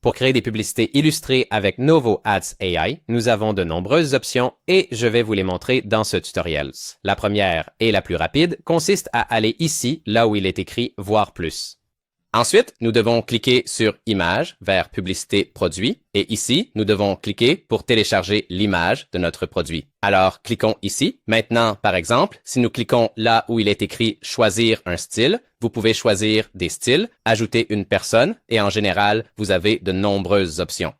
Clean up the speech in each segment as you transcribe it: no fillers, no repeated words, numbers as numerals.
Pour créer des publicités illustrées avec Novo Ads AI, nous avons de nombreuses options et je vais vous les montrer dans ce tutoriel. La première et la plus rapide consiste à aller ici, là où il est écrit « Voir plus ». Ensuite, nous devons cliquer sur « Image » vers « Publicité produit » et ici, nous devons cliquer pour télécharger l'image de notre produit. Alors, cliquons ici. Maintenant, par exemple, si nous cliquons là où il est écrit « Choisir un style », vous pouvez choisir des styles, ajouter une personne et en général, vous avez de nombreuses options.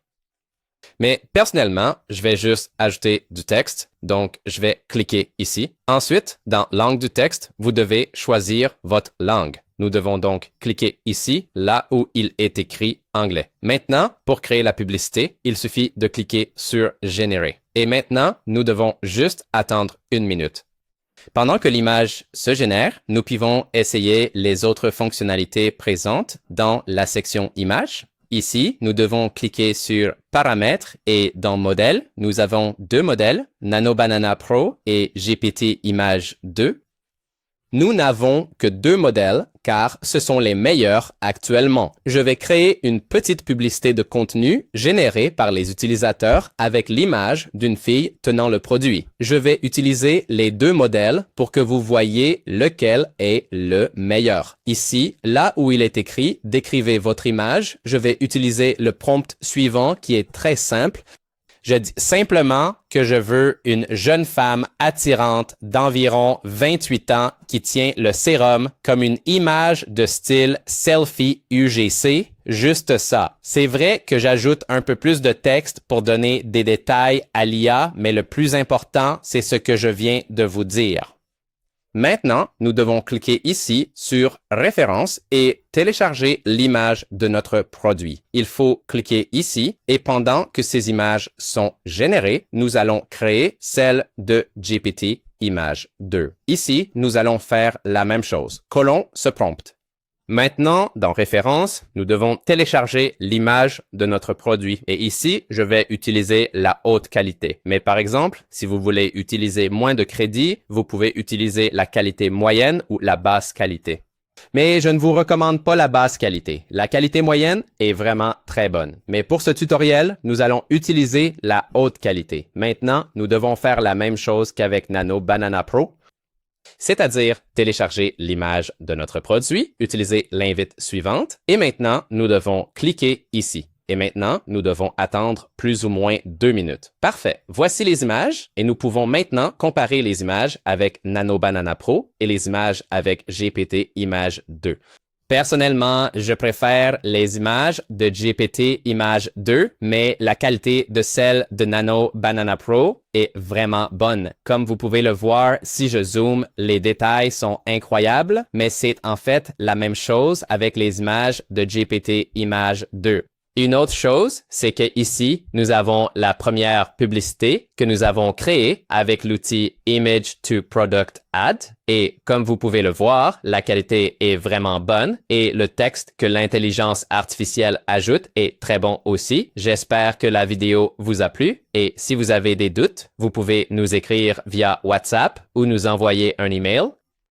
Mais personnellement, je vais juste ajouter du texte, donc je vais cliquer ici. Ensuite, dans « Langue du texte », vous devez choisir votre langue. Nous devons donc cliquer ici, là où il est écrit anglais. Maintenant, pour créer la publicité, il suffit de cliquer sur « Générer ». Et maintenant, nous devons juste attendre 1 minute. Pendant que l'image se génère, nous pouvons essayer les autres fonctionnalités présentes dans la section « Images ». Ici, nous devons cliquer sur « Paramètres » et dans « Modèles », nous avons 2 modèles, Nano Banana Pro et GPT Image 2. Nous n'avons que 2 modèles car ce sont les meilleurs actuellement. Je vais créer une petite publicité de contenu générée par les utilisateurs avec l'image d'une fille tenant le produit. Je vais utiliser les 2 modèles pour que vous voyez lequel est le meilleur. Ici, là où il est écrit « Décrivez votre image », je vais utiliser le prompt suivant qui est très simple. Je dis simplement que je veux une jeune femme attirante d'environ 28 ans qui tient le sérum comme une image de style selfie UGC. Juste ça. C'est vrai que j'ajoute un peu plus de texte pour donner des détails à l'IA, mais le plus important, c'est ce que je viens de vous dire. Maintenant, nous devons cliquer ici sur « Référence » et télécharger l'image de notre produit. Il faut cliquer ici et pendant que ces images sont générées, nous allons créer celle de GPT Image 2. Ici, nous allons faire la même chose. Collons ce prompt. Maintenant, dans Référence, nous devons télécharger l'image de notre produit. Et ici, je vais utiliser la haute qualité. Mais par exemple, si vous voulez utiliser moins de crédit, vous pouvez utiliser la qualité moyenne ou la basse qualité. Mais je ne vous recommande pas la basse qualité. La qualité moyenne est vraiment très bonne. Mais pour ce tutoriel, nous allons utiliser la haute qualité. Maintenant, nous devons faire la même chose qu'avec Nano Banana Pro. C'est-à-dire télécharger l'image de notre produit, utiliser l'invite suivante, et maintenant, nous devons cliquer ici. Et maintenant, nous devons attendre plus ou moins 2 minutes. Parfait. Voici les images et nous pouvons maintenant comparer les images avec Nano Banana Pro et les images avec GPT Image 2. Personnellement, je préfère les images de GPT Image 2, mais la qualité de celle de Nano Banana Pro est vraiment bonne. Comme vous pouvez le voir, si je zoome, les détails sont incroyables, mais c'est en fait la même chose avec les images de GPT Image 2. Une autre chose, c'est que ici, nous avons la première publicité que nous avons créée avec l'outil Image to Product Ad. Et comme vous pouvez le voir, la qualité est vraiment bonne et le texte que l'intelligence artificielle ajoute est très bon aussi. J'espère que la vidéo vous a plu et si vous avez des doutes, vous pouvez nous écrire via WhatsApp ou nous envoyer un email.